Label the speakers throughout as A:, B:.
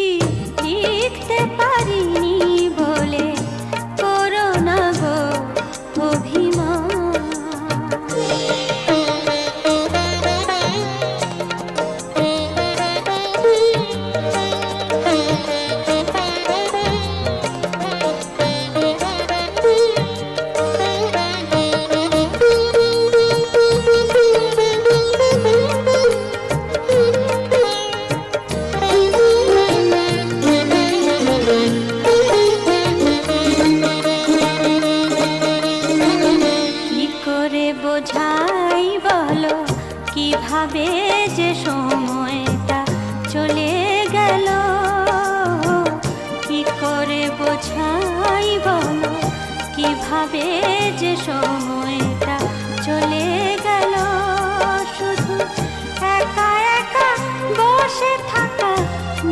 A: চিঠি লিখতে পারিনি বলে করো না গো অভিমান। বোঝাই বলো কিভাবে যে সময়টা চলে গেল, কি করে বোঝাই বলো কিভাবে যে সময়টা চলে গেল। শুধু একা একা বসে থাকা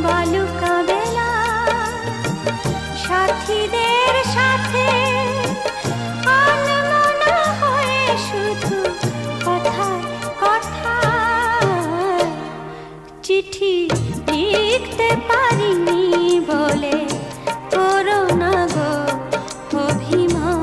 A: বালুকা বেলা, সাথীদের সাথে শুধু কথায় কথায় চিঠি লিখতে পারিনি বলে করো না গো অভিমান।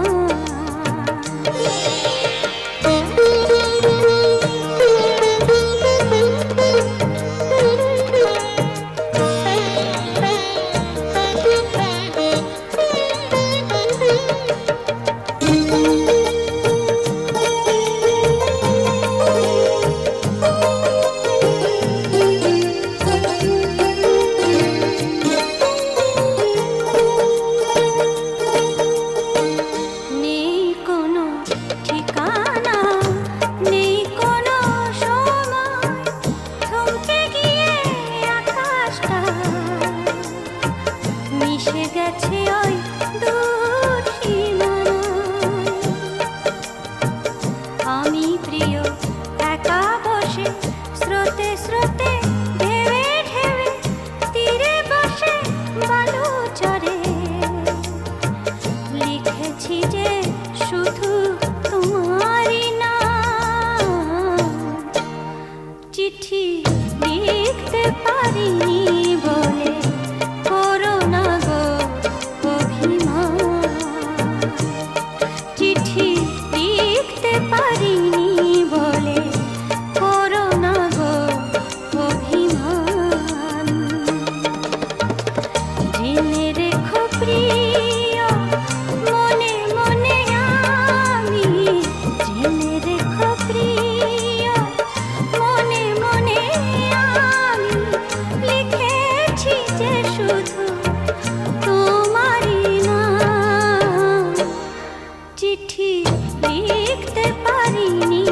A: মিশে গেছে ওই দূর সীমানায়, আমি প্রিয় একা বসে স্রোতে স্রোতে ঢেউে ঢেউে তীরে বসে বালু চরে লিখেছি যে শুধু তোমারই নাম। চিঠি লিখতে পারিনি বলে করো না গো অভিমান। চিঠি লিখতে পারিনি বলে করো না গো অভিমান। জেনে রেখো প্রিয় মনে মনে আমি, জেনে রেখো প্রিয় মনে মনে আমি লিখেছি যে শুধু তোমারই নাম। চিঠি লিখতে পারিনি